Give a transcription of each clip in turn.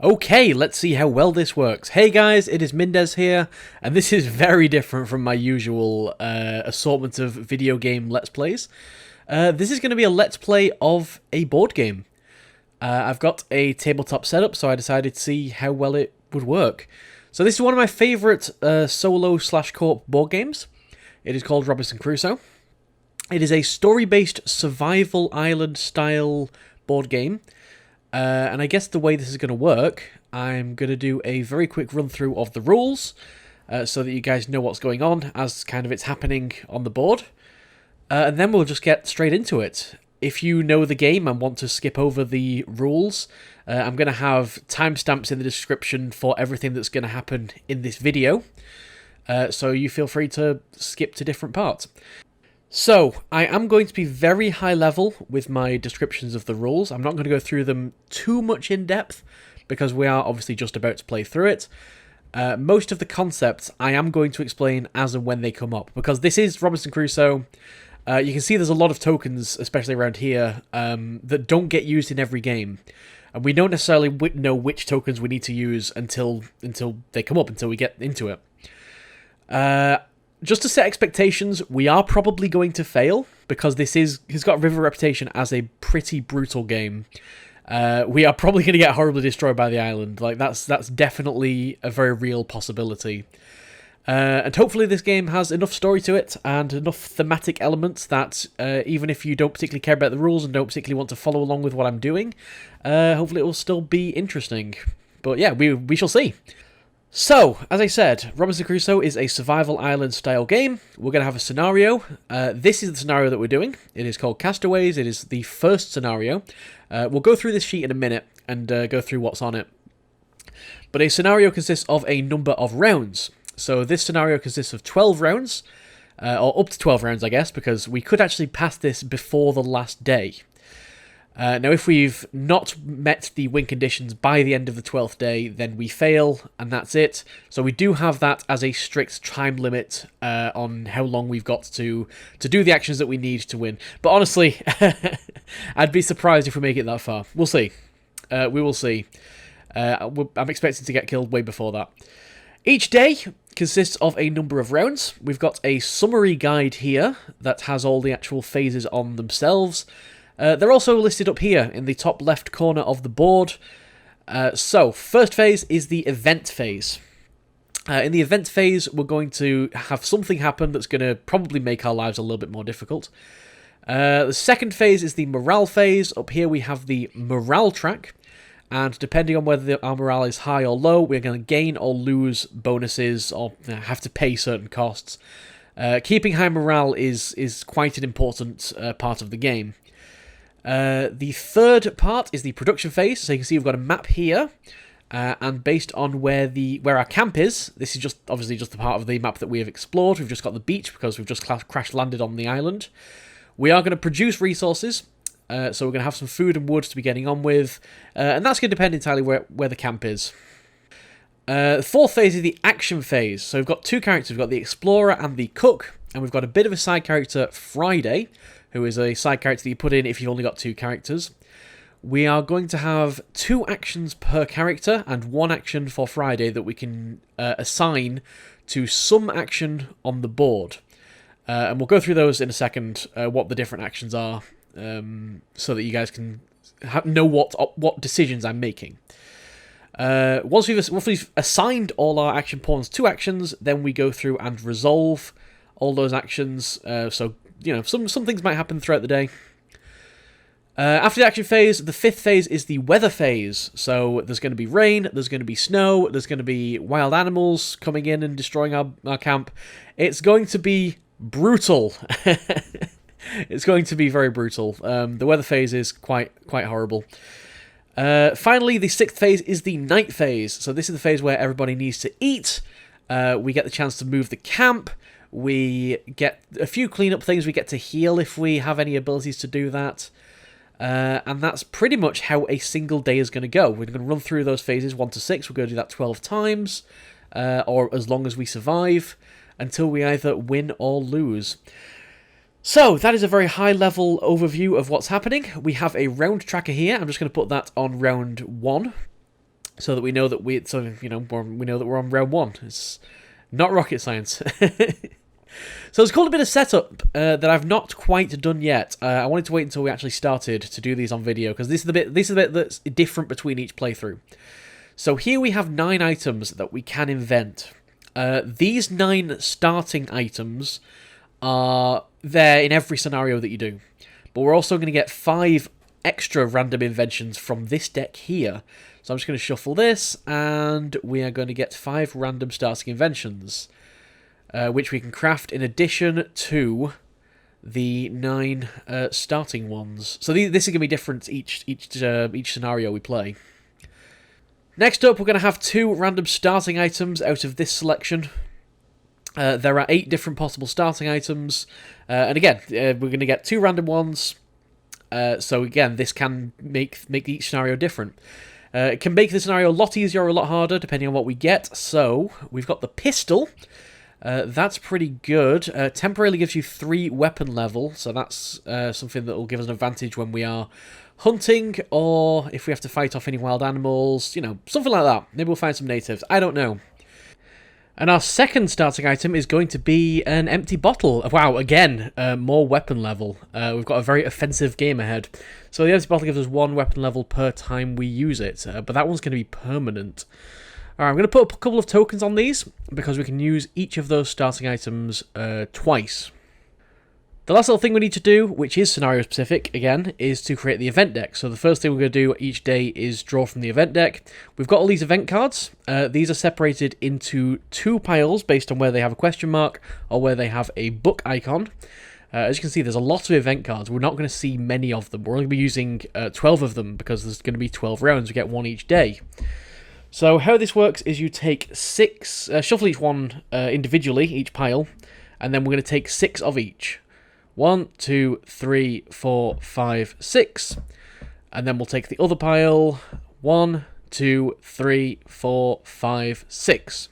Okay, let's see how well this works. Hey guys, it is Mindez here, and this is very different from my usual assortment of video game Let's Plays. This is going to be a Let's Play of a board game. I've got a tabletop setup, so I decided to see how well it would work. So this is one of my favourite solo/co-op board games. It is called Robinson Crusoe. It is a story-based survival island style board game. And I guess the way this is going to work, I'm going to do a very quick run through of the rules, so that you guys know what's going on as kind of it's happening on the board. And then we'll just get straight into it. If you know the game and want to skip over the rules, I'm going to have timestamps in the description for everything that's going to happen in this video. So you feel free to skip to different parts. So, I am going to be very high level with my descriptions of the rules. I'm not going to go through them too much in depth, because we are obviously just about to play through it. Most of the concepts I am going to explain as and when they come up, because this is Robinson Crusoe. You can see there's a lot of tokens, especially around here, that don't get used in every game. And we don't necessarily know which tokens we need to use until they come up, until we get into it. Just to set expectations, we are probably going to fail, because he's got River reputation as a pretty brutal game. We are probably going to get horribly destroyed by the island. Like that's definitely a very real possibility. And hopefully this game has enough story to it and enough thematic elements that even if you don't particularly care about the rules and don't particularly want to follow along with what I'm doing, hopefully it will still be interesting. But yeah, we shall see. So, as I said, Robinson Crusoe is a survival island style game. We're going to have a scenario. This is the scenario that we're doing. It is called Castaways. It is the first scenario. We'll go through this sheet in a minute and go through what's on it. But a scenario consists of a number of rounds. So this scenario consists of 12 rounds, or up to 12 rounds, I guess, because we could actually pass this before the last day. Now, if we've not met the win conditions by the end of the 12th day, then we fail, and that's it. So we do have that as a strict time limit on how long we've got to do the actions that we need to win. But honestly, I'd be surprised if we make it that far. We'll see. We will see. I'm expecting to get killed way before that. Each day consists of a number of rounds. We've got a summary guide here that has all the actual phases on themselves. They're also listed up here in the top left corner of the board. So, first phase is the event phase. In the event phase, we're going to have something happen that's going to probably make our lives a little bit more difficult. The second phase is the morale phase. Up here we have the morale track. And depending on whether our morale is high or low, we're going to gain or lose bonuses or have to pay certain costs. Keeping high morale is quite an important part of the game. The third part is the production phase. So you can see we've got a map here, and based on where our camp is, this is obviously just the part of the map that we have explored. We've just got the beach because we've just crash landed on the island. We are going to produce resources, so we're going to have some food and wood to be getting on with, and that's going to depend entirely where the camp is. The fourth phase is the action phase. So we've got two characters. We've got the explorer and the cook, and we've got a bit of a side character, Friday, who is a side character that you put in if you've only got two characters. We are going to have 2 actions per character and 1 action for Friday that we can assign to some action on the board. And we'll go through those in a second, what the different actions are, so that you guys can know what decisions I'm making. Once we've assigned all our action pawns to actions, then we go through and resolve all those actions. So, you know, some things might happen throughout the day. After the action phase, the 5th phase is the weather phase. So there's going to be rain, there's going to be snow, there's going to be wild animals coming in and destroying our camp. It's going to be brutal. It's going to be very brutal. The weather phase is quite horrible. Finally, the 6th phase is the night phase. So this is the phase where everybody needs to eat. We get the chance to move the camp. We get a few cleanup things. We get to heal if we have any abilities to do that. And that's pretty much how a single day is going to go. We're going to run through those phases 1 to 6. We're going to do that 12 times, or as long as we survive, until we either win or lose. So, that is a very high-level overview of what's happening. We have a round tracker here. I'm just going to put that on round 1. so that we know that we know that we're on round 1. It's not rocket science. So it's called a bit of setup that I've not quite done yet. I wanted to wait until we actually started to do these on video, because this is the bit that's different between each playthrough. So here we have 9 items that we can invent. These 9 starting items are there in every scenario that you do. But we're also going to get 5 extra random inventions from this deck here. So I'm just going to shuffle this, and we are going to get 5 random starting inventions, which we can craft in addition to the 9 starting ones. So this is going to be different each scenario we play. Next up, we're going to have 2 random starting items out of this selection. There are 8 different possible starting items, and again, we're going to get 2 random ones. So again, this can make each scenario different. It can make the scenario a lot easier or a lot harder, depending on what we get. So we've got the pistol. That's pretty good. Temporarily gives you 3 weapon level, so that's something that will give us an advantage when we are hunting, or if we have to fight off any wild animals, you know, something like that. Maybe we'll find some natives. I don't know. And our second starting item is going to be an empty bottle. Wow, again, more weapon level. We've got a very offensive game ahead. So the empty bottle gives us 1 weapon level per time we use it, but that one's going to be permanent. Alright, I'm going to put a couple of tokens on these, because we can use each of those starting items twice. The last little thing we need to do, which is scenario specific, again, is to create the event deck. So the first thing we're going to do each day is draw from the event deck. We've got all these event cards. These are separated into 2 piles based on where they have a question mark or where they have a book icon. As you can see, there's a lot of event cards. We're not going to see many of them. We're only going to be using 12 of them, because there's going to be 12 rounds. We get 1 each day. So how this works is you take 6, shuffle each one individually, each pile, and then we're going to take 6 of each. 1, 2, 3, 4, 5, 6. And then we'll take the other pile. 1, 2, 3, 4, 5, 6.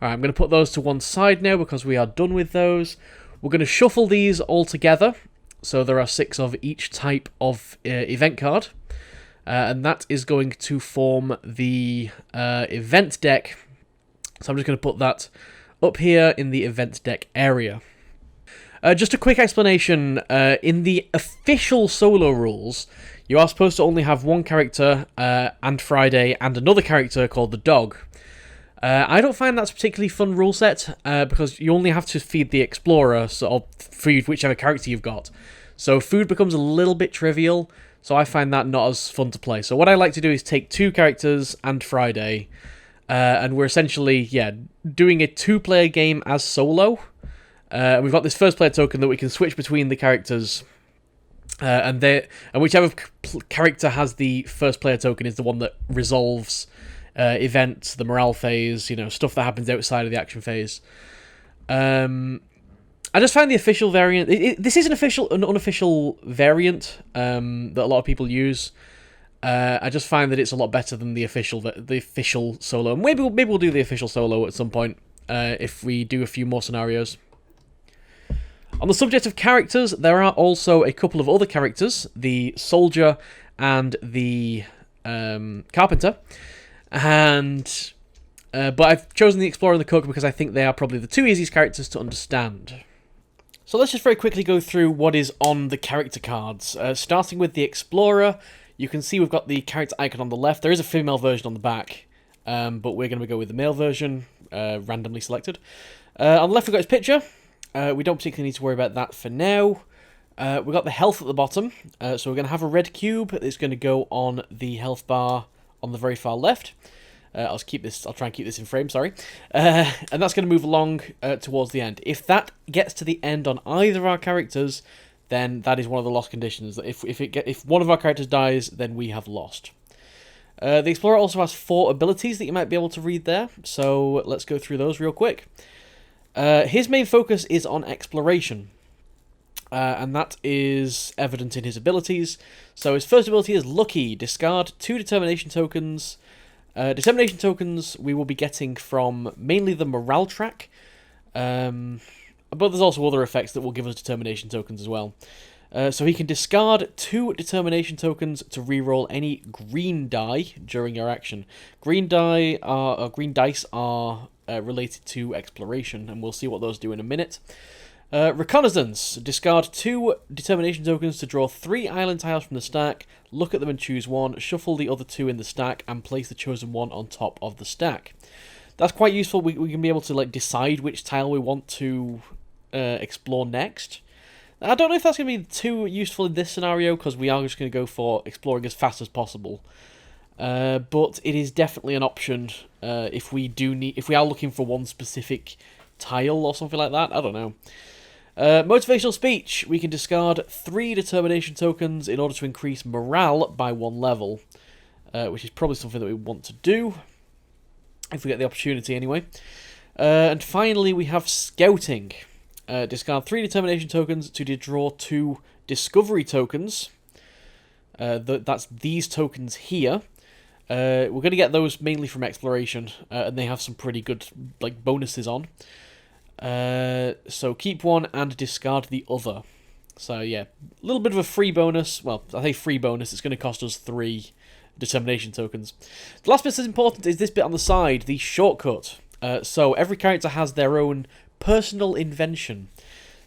Alright, I'm going to put those to one side now because we are done with those. We're going to shuffle these all together. So there are 6 of each type of event card. And that is going to form the event deck. So I'm just going to put that up here in the event deck area. Just a quick explanation, in the official solo rules, you are supposed to only have 1 character, and Friday, and another character called the dog. I don't find that's a particularly fun rule set, because you only have to feed the explorer, or feed whichever character you've got. So food becomes a little bit trivial, so I find that not as fun to play. So what I like to do is take 2 characters and Friday, and we're essentially, doing a 2-player game as solo. We've got this first player token that we can switch between the characters, and whichever character has the first player token is the one that resolves events, the morale phase, stuff that happens outside of the action phase. I just find the official variant. This is an unofficial variant that a lot of people use. I just find that it's a lot better than the official solo. Maybe we'll do the official solo at some point if we do a few more scenarios. On the subject of characters, there are also a couple of other characters, the soldier and the carpenter, but I've chosen the explorer and the cook because I think they are probably the 2 easiest characters to understand. So let's just very quickly go through what is on the character cards. Starting with the explorer, you can see we've got the character icon on the left. There is a female version on the back, but we're going to go with the male version, randomly selected. On the left, we've got his picture. We don't particularly need to worry about that for now. We've got the health at the bottom, so we're going to have a red cube that's going to go on the health bar on the very far left. I'll try and keep this in frame, sorry. And that's going to move along towards the end. If that gets to the end on either of our characters, then that is one of the lost conditions. If one of our characters dies, then we have lost. The explorer also has 4 abilities that you might be able to read there, so let's go through those real quick. His main focus is on exploration, and that is evident in his abilities. So his first ability is Lucky. Discard 2 determination tokens. Determination tokens we will be getting from mainly the morale track, but there's also other effects that will give us determination tokens as well. So he can discard 2 determination tokens to reroll any green die during your action. Green dice are related to exploration, and we'll see what those do in a minute. Reconnaissance. Discard 2 determination tokens to draw 3 island tiles from the stack, look at them and choose one, shuffle the other 2 in the stack, and place the chosen one on top of the stack. That's quite useful. We can be able to like decide which tile we want to explore next. I don't know if that's going to be too useful in this scenario, because we are just going to go for exploring as fast as possible. But it is definitely an option if we are looking for one specific tile or something like that. I don't know. Motivational speech. We can discard 3 determination tokens in order to increase morale by 1 level, which is probably something that we want to do if we get the opportunity anyway. And finally, we have scouting. Discard 3 determination tokens to draw 2 discovery tokens. That's these tokens here. We're going to get those mainly from exploration, and they have some pretty good like bonuses on. So keep one and discard the other. So yeah, a little bit of a free bonus. Well, I say free bonus. It's going to cost us 3 determination tokens. The last bit that's important is this bit on the side, the shortcut. So every character has their own personal invention.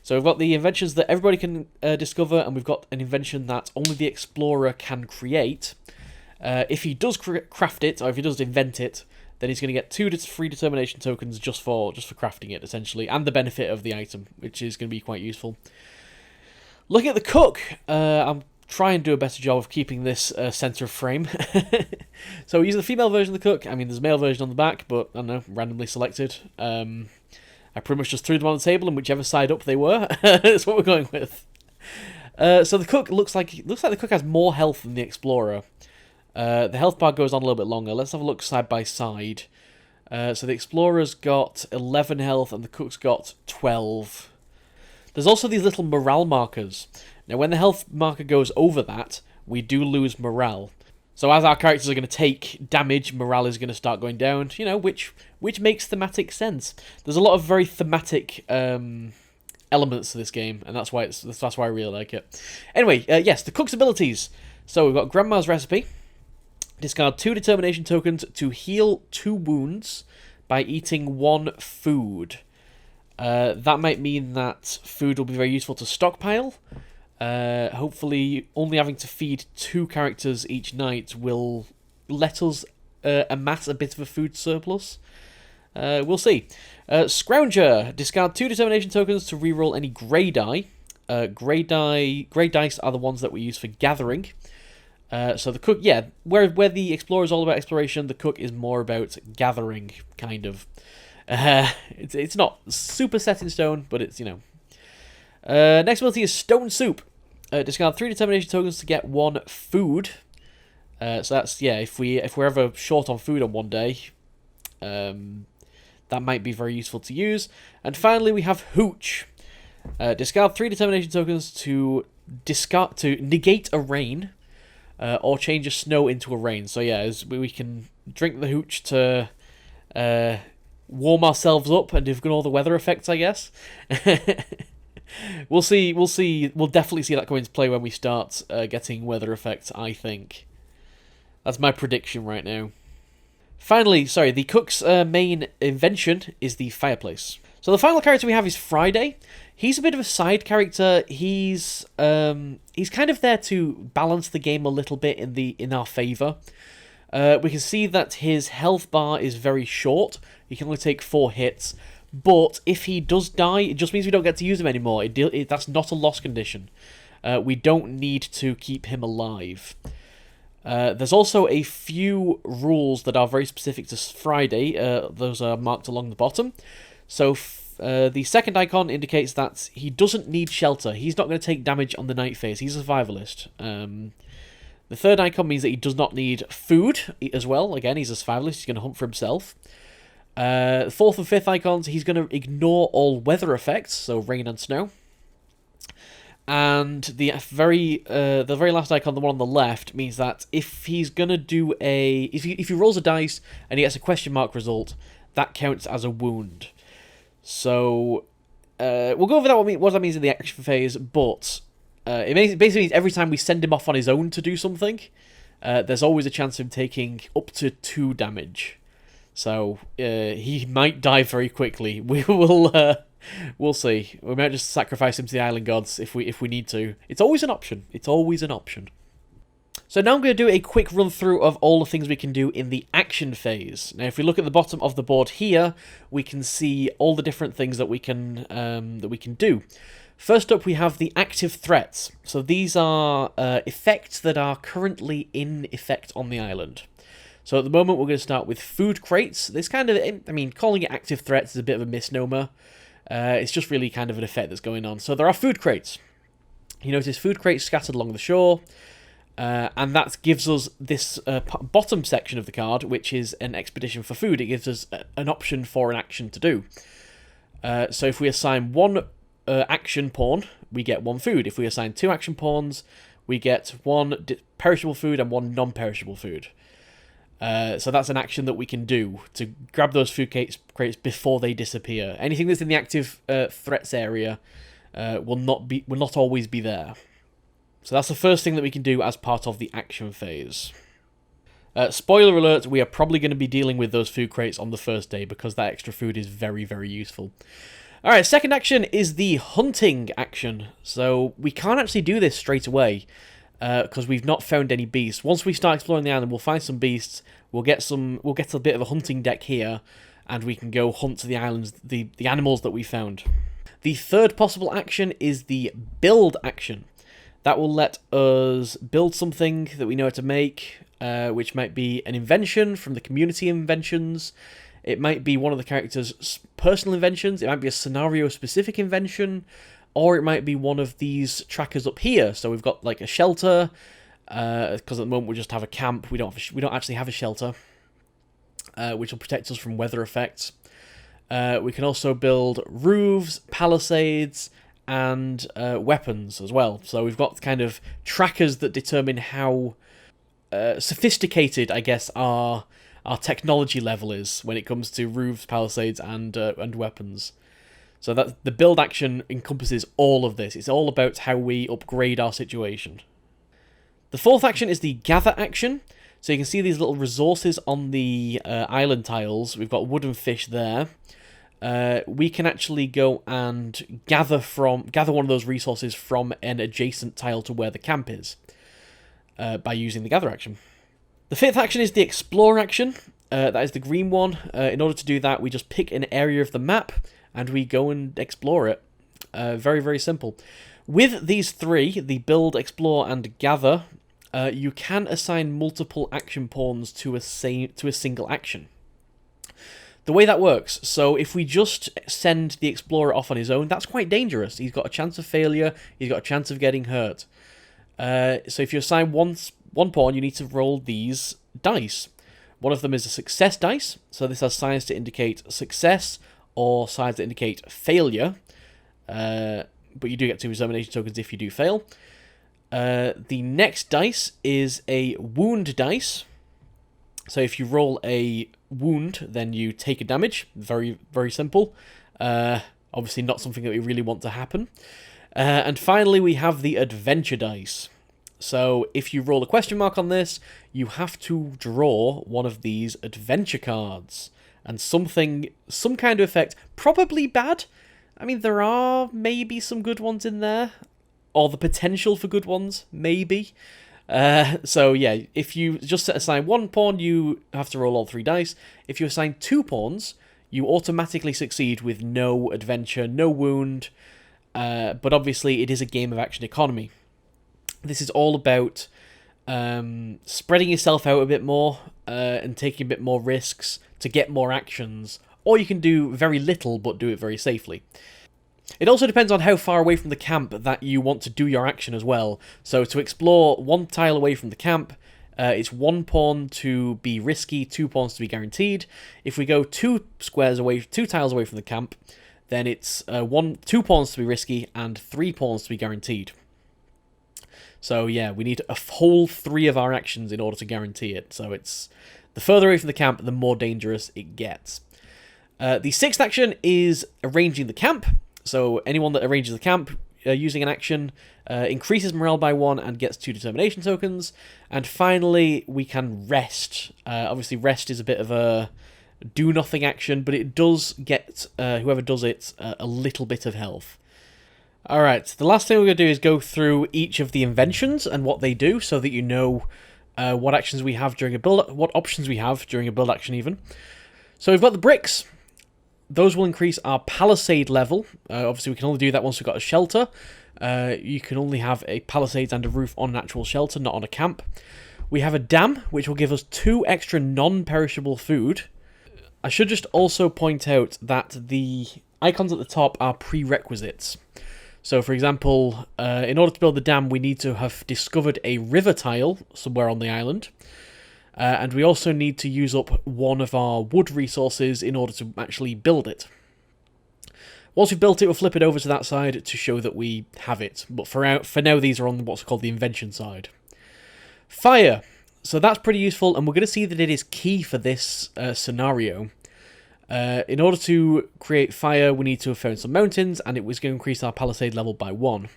So we've got the inventions that everybody can discover, and we've got an invention that only the explorer can create. If he does craft it, or if he does invent it, then he's going to get 2 free determination tokens just for crafting it, essentially, and the benefit of the item, which is going to be quite useful. Looking at the cook, I'm trying to do a better job of keeping this centre of frame. So we use the female version of the cook. I mean, there's a male version on the back, but I don't know, randomly selected. I pretty much just threw them on the table, and whichever side up they were, that's what we're going with. So the cook looks like the cook has more health than the explorer. The health bar goes on a little bit longer. Let's have a look side by side. So the explorer's got 11 health, and the cook's got 12. There's also these little morale markers. Now, when the health marker goes over that, we do lose morale. So as our characters are going to take damage, morale is going to start going down, you know, which makes thematic sense. There's a lot of very thematic elements to this game, and that's why I really like it. Anyway, yes, the cook's abilities. So we've got Grandma's Recipe. Discard 2 determination tokens to heal 2 wounds by eating 1 food. That might mean that food will be very useful to stockpile. Hopefully, only having to feed 2 characters each night will let us amass a bit of a food surplus. We'll see. Scrounger. Discard 2 determination tokens to reroll any grey die. Grey dice are the ones that we use for gathering. So the cook, yeah, where the explorer is all about exploration, the cook is more about gathering, kind of. It's not super set in stone, but it's, you know. Next ability is Stone Soup. Discard 3 determination tokens to get 1 food. So that's, yeah, if we're ever short on food on one day, that might be very useful to use. And finally, we have Hooch. Discard 3 determination tokens to negate a rain. Or change a snow into a rain. So yeah, we can drink the hooch to warm ourselves up and ignore all the weather effects, I guess. We'll see. We'll definitely see that come into play when we start getting weather effects, I think. That's my prediction right now. Finally, sorry, the cook's main invention is the fireplace. So the final character we have is Friday. He's a bit of a side character. He's kind of there to balance the game a little bit in our favour. We can see that his health bar is very short. He can only take 4 hits. But if he does die, it just means we don't get to use him anymore. That's not a loss condition. We don't need to keep him alive. There's also a few rules that are very specific to Friday. Those are marked along the bottom. So the second icon indicates that he doesn't need shelter. He's not going to take damage on the night phase. He's a survivalist. The third icon means that he does not need food as well. Again, he's a survivalist. He's going to hunt for himself. The fourth and fifth icons, he's going to ignore all weather effects, so rain and snow. And the very last icon, the one on the left, means that if he's going to do if he rolls a dice and he gets a question mark result, that counts as a wound. So we'll go over what that means in the action phase, but basically means every time we send him off on his own to do something, there's always a chance of him taking up to 2 damage. So he might die very quickly. We'll see. We might just sacrifice him to the island gods if we need to. It's always an option. It's always an option. So now I'm going to do a quick run through of all the things we can do in the action phase. Now, if we look at the bottom of the board here, we can see all the different things that we can do. First up, we have the active threats. So these are effects that are currently in effect on the island. So at the moment, we're going to start with food crates. This kind of, I mean, calling it active threats is a bit of a misnomer. It's just really kind of an effect that's going on. So there are food crates. You notice food crates scattered along the shore. And that gives us this bottom section of the card, which is an expedition for food. It gives us an option for an action to do. So if we assign 1 action pawn, we get 1 food. If we assign 2 action pawns, we get 1 perishable food and 1 non-perishable food. So that's an action that we can do to grab those food crates before they disappear. Anything that's in the active threats area will not always be there. So that's the first thing that we can do as part of the action phase. Spoiler alert, we are probably going to be dealing with those food crates on the first day because that extra food is very, very useful. Alright, second action is the hunting action. So we can't actually do this straight away because we've not found any beasts. Once we start exploring the island, we'll find some beasts. We'll get a bit of a hunting deck here, and we can go hunt the islands, the animals that we found. The third possible action is the build action. That will let us build something that we know how to make, which might be an invention from the community inventions. It might be one of the characters' personal inventions. It might be a scenario-specific invention, or it might be one of these trackers up here. So we've got like a shelter, because at the moment we just have a camp. We don't actually have a shelter, which will protect us from weather effects. We can also build roofs, palisades, and weapons as well. So we've got kind of trackers that determine how sophisticated, I guess, our technology level is when it comes to roofs, palisades, and weapons. So that the build action encompasses all of this. It's all about how we upgrade our situation. The fourth action is the gather action. So you can see these little resources on the island tiles. We've got wood and fish there. We can actually go and gather one of those resources from an adjacent tile to where the camp is by using the gather action. The fifth action is the explore action. That is the green one. In order to do that, we just pick an area of the map and we go and explore it. Very, very simple. With these 3, the build, explore, and gather, you can assign multiple action pawns to a single action. The way that works, so if we just send the explorer off on his own, that's quite dangerous. He's got a chance of failure, he's got a chance of getting hurt. So if you assign one pawn, you need to roll these dice. One of them is a success dice, so this has signs to indicate success, or signs that indicate failure. But you do get 2 examination tokens if you do fail. The next dice is a wound dice. So if you roll a wound, then you take a damage. Very, very simple. Obviously not something that we really want to happen. And finally, we have the adventure dice. So if you roll a question mark on this, you have to draw one of these adventure cards. And some kind of effect, probably bad. I mean, there are maybe some good ones in there. Or the potential for good ones, maybe. So yeah, if you just assign 1 pawn, you have to roll all 3 dice. If you assign 2 pawns, you automatically succeed with no adventure, no wound. But obviously, it is a game of action economy. This is all about spreading yourself out a bit more and taking a bit more risks to get more actions. Or you can do very little, but do it very safely. It also depends on how far away from the camp that you want to do your action as well. So to explore 1 tile away from the camp, it's 1 pawn to be risky, 2 pawns to be guaranteed. If we go 2 tiles away from the camp, then it's 2 pawns to be risky and 3 pawns to be guaranteed. So yeah, we need a whole 3 of our actions in order to guarantee it. So it's the further away from the camp, the more dangerous it gets. The 6th action is arranging the camp. So anyone that arranges the camp, using an action, increases morale by 1 and gets 2 determination tokens. And finally, we can rest. Obviously, rest is a bit of a do-nothing action, but it does get whoever does it a little bit of health. Alright, the last thing we're going to do is go through each of the inventions and what they do, so that you know what actions we have during a build, what options we have during a build action even. So we've got the bricks. Those will increase our palisade level. Obviously, we can only do that once we've got a shelter. You can only have a palisades and a roof on an actual shelter, not on a camp. We have a dam, which will give us 2 extra non-perishable food. I should just also point out that the icons at the top are prerequisites. So, for example, in order to build the dam, we need to have discovered a river tile somewhere on the island. And we also need to use up one of our wood resources in order to actually build it. Once we've built it, we'll flip it over to that side to show that we have it. But for now, these are on what's called the invention side. Fire. So that's pretty useful, and we're going to see that it is key for this scenario. In order to create fire, we need to have found some mountains, and it was going to increase our palisade level by 1.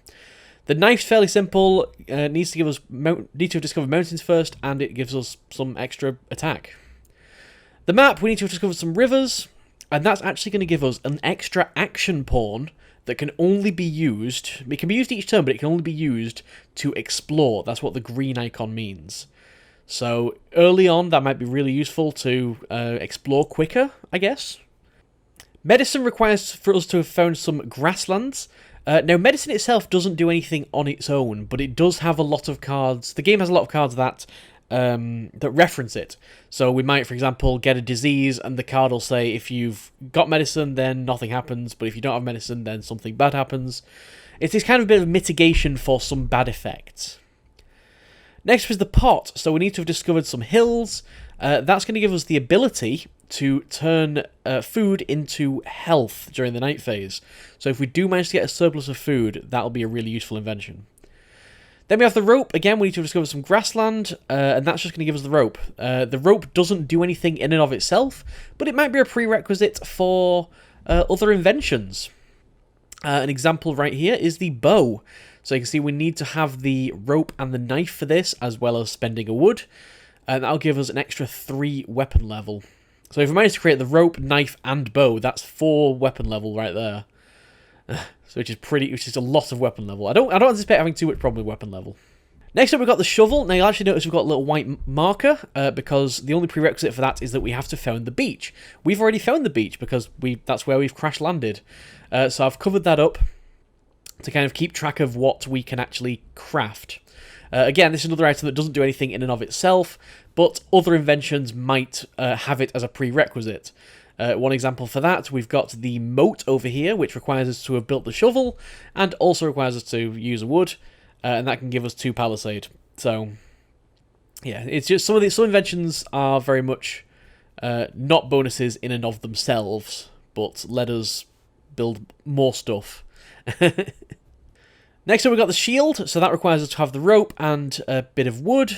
The knife's fairly simple. Needs to have discovered mountains first, and it gives us some extra attack. The map, we need to have discovered some rivers, and that's actually going to give us an extra action pawn that can only be used. It can be used each turn, but it can only be used to explore. That's what the green icon means. So early on, that might be really useful to explore quicker, I guess. Medicine requires for us to have found some grasslands. Now, medicine itself doesn't do anything on its own, but it does have a lot of cards. The game has a lot of cards that that reference it. So we might, for example, get a disease, and the card will say if you've got medicine, then nothing happens, but if you don't have medicine, then something bad happens. It's this kind of bit of mitigation for some bad effects. Next was the pot. So we need to have discovered some hills. That's going to give us the ability to turn food into health during the night phase. So if we do manage to get a surplus of food, that'll be a really useful invention. Then we have the rope. Again, we need to discover some grassland, and that's just going to give us the rope. The rope doesn't do anything in and of itself, but it might be a prerequisite for other inventions. An example right here is the bow. So you can see we need to have the rope and the knife for this, as well as spending a wood. And that'll give us an extra 3 weapon level. So if we manage to create the rope, knife, and bow, that's 4 weapon level right there. So which is a lot of weapon level. I don't anticipate having too much problem with weapon level. Next up, we've got the shovel. Now, you'll actually notice we've got a little white marker, because the only prerequisite for that is that we have to found the beach. We've already found the beach, because that's where we've crash landed. So I've covered that up to kind of keep track of what we can actually craft. Again, this is another item that doesn't do anything in and of itself, but other inventions might have it as a prerequisite. One example for that, we've got the moat over here, which requires us to have built the shovel, and also requires us to use a wood, and that can give us 2 palisade. So, yeah, it's just some inventions are very much not bonuses in and of themselves, but let us build more stuff. Next up, we've got the shield, so that requires us to have the rope and a bit of wood.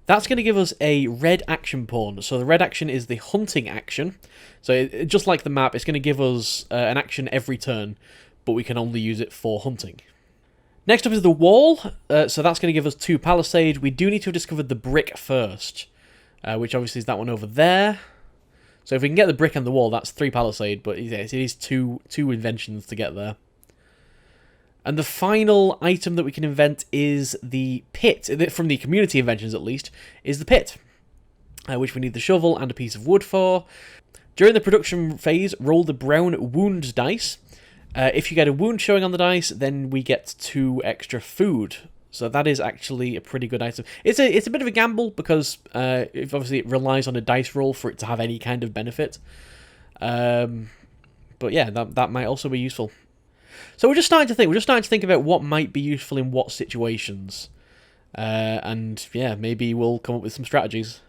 That's going to give us a red action pawn. So the red action is the hunting action. So just like the map, it's going to give us an action every turn, but we can only use it for hunting. Next up is the wall. So that's going to give us 2 palisade. We do need to have discovered the brick first, which obviously is that one over there. So if we can get the brick and the wall, that's 3 palisade, but it is two inventions to get there. And the final item that we can invent is the pit, from the community inventions at least, is the pit, which we need the shovel and a piece of wood for. During the production phase, roll the brown wound dice. If you get a wound showing on the dice, then we get 2 extra food. So that is actually a pretty good item. It's a bit of a gamble, because obviously it relies on a dice roll for it to have any kind of benefit. But yeah, that might also be useful. So we're just starting to think about what might be useful in what situations. And yeah, maybe we'll come up with some strategies.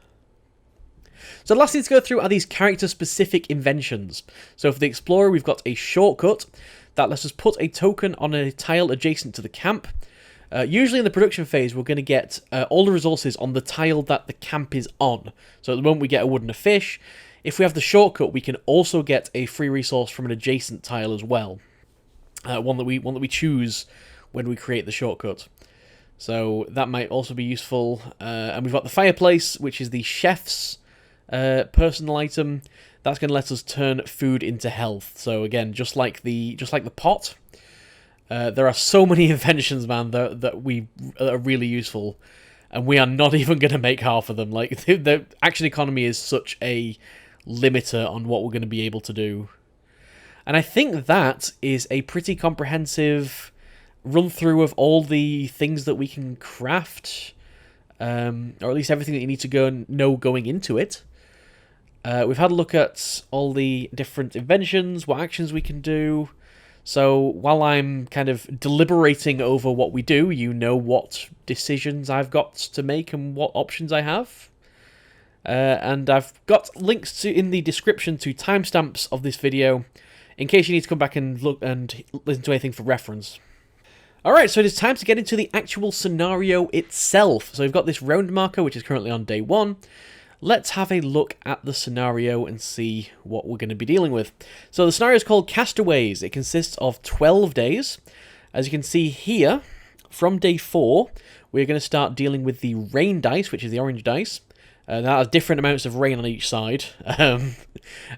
So the last thing to go through are these character-specific inventions. So for the Explorer, we've got a shortcut that lets us put a token on a tile adjacent to the camp. Usually in the production phase, we're going to get all the resources on the tile that the camp is on. So at the moment, we get a wood and a fish. If we have the shortcut, we can also get a free resource from an adjacent tile as well. One that we choose when we create the shortcut. So that might also be useful. And we've got the fireplace, which is the chef's personal item. That's going to let us turn food into health. So again, just like the pot, there are so many inventions, man, that are really useful, and we are not even going to make half of them. Like the action economy is such a limiter on what we're going to be able to do. And I think that is a pretty comprehensive run through of all the things that we can craft, or at least everything that you need to know going into it. We've had a look at all the different inventions, what actions we can do. So while I'm kind of deliberating over what we do, you know what decisions I've got to make and what options I have. And I've got links in the description to timestamps of this video, in case you need to come back and look and listen to anything for reference. Alright, so it is time to get into the actual scenario itself. So we've got this round marker, which is currently on day 1. Let's have a look at the scenario and see what we're going to be dealing with. So the scenario is called Castaways. It consists of 12 days. As you can see here, from day 4, we're going to start dealing with the rain dice, which is the orange dice. That has different amounts of rain on each side. And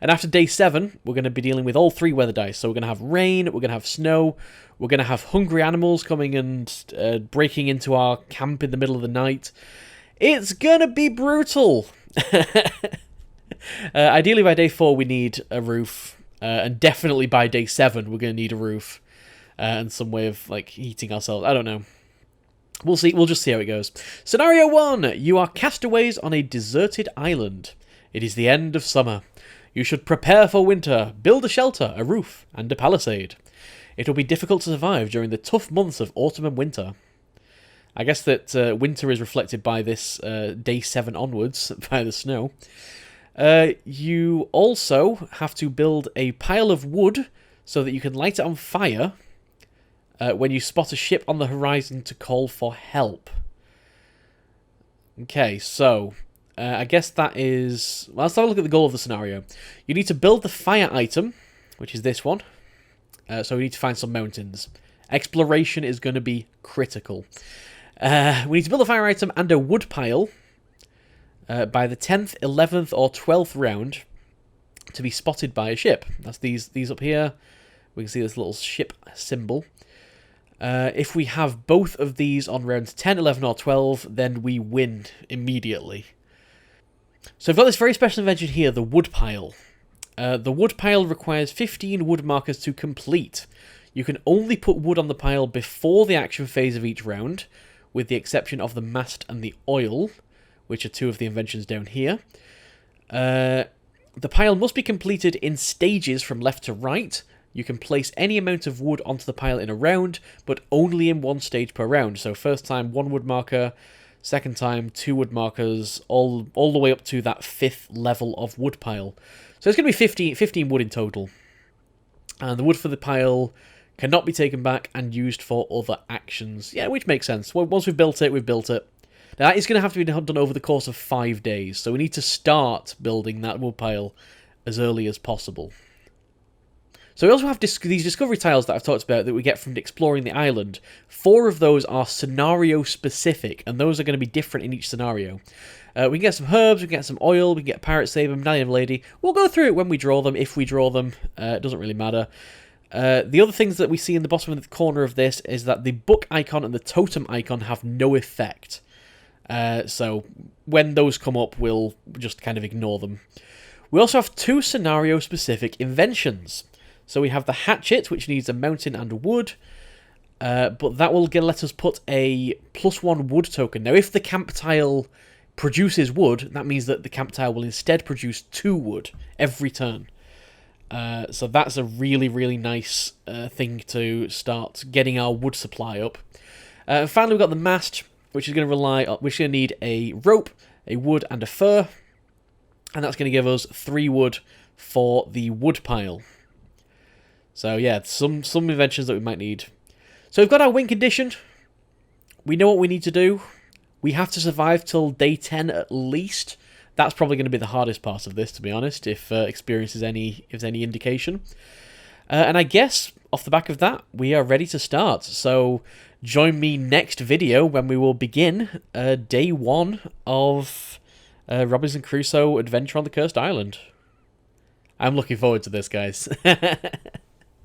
after day 7, we're going to be dealing with all 3 weather dice. So we're going to have rain, we're going to have snow, we're going to have hungry animals coming and breaking into our camp in the middle of the night. It's going to be brutal. Ideally by day 4 we need a roof. And definitely by day 7 we're going to need a roof. And some way of like heating ourselves. I don't know. We'll see. We'll just see how it goes. Scenario 1. You are castaways on a deserted island. It is the end of summer. You should prepare for winter, build a shelter, a roof, and a palisade. It will be difficult to survive during the tough months of autumn and winter. I guess that winter is reflected by this day 7 onwards, by the snow. You also have to build a pile of wood so that you can light it on fire when you spot a ship on the horizon to call for help. Okay, so I guess that is... Well, let's have a look at the goal of the scenario. You need to build the fire item, which is this one. So we need to find some mountains. Exploration is going to be critical. We need to build a fire item and a wood pile by the 10th, 11th, or 12th round to be spotted by a ship. That's these up here. We can see this little ship symbol. If we have both of these on rounds 10, 11, or 12, then we win immediately. So I've got this very special invention here, the Woodpile. The Woodpile requires 15 wood markers to complete. You can only put wood on the pile before the action phase of each round, with the exception of the mast and the oil, which are 2 of the inventions down here. The pile must be completed in stages from left to right. You can place any amount of wood onto the pile in a round, but only in 1 stage per round. So first time 1 wood marker, second time 2 wood markers, all the way up to that 5th level of wood pile. So it's going to be 15 wood in total. And the wood for the pile cannot be taken back and used for other actions. Yeah, which makes sense. Well, once we've built it, we've built it. Now, that is going to have to be done over the course of 5 days. So we need to start building that wood pile as early as possible. So we also have these discovery tiles that I've talked about that we get from exploring the island. 4 of those are scenario-specific, and those are going to be different in each scenario. We can get some herbs, we can get some oil, we can get a pirate saber, medallion of lady. We'll go through it when we draw them, if we draw them. It doesn't really matter. The other things that we see in the bottom of the corner of this is that the book icon and the totem icon have no effect. So when those come up, we'll just kind of ignore them. We also have 2 scenario-specific inventions. So we have the hatchet, which needs a mountain and a wood, but that will let us put a +1 wood token. Now, if the camp tile produces wood, that means that the camp tile will instead produce 2 wood every turn. So that's a really, really nice thing to start getting our wood supply up. Finally, we've got the mast, which is going to need a rope, a wood, and a fur, and that's going to give us 3 wood for the wood pile. So yeah, some inventions that we might need. So we've got our win condition. We know what we need to do. We have to survive till day 10 at least. That's probably going to be the hardest part of this, to be honest, if experience is any indication. And I guess off the back of that, we are ready to start. So join me next video when we will begin day 1 of Robinson Crusoe Adventure on the Cursed Island. I'm looking forward to this, guys.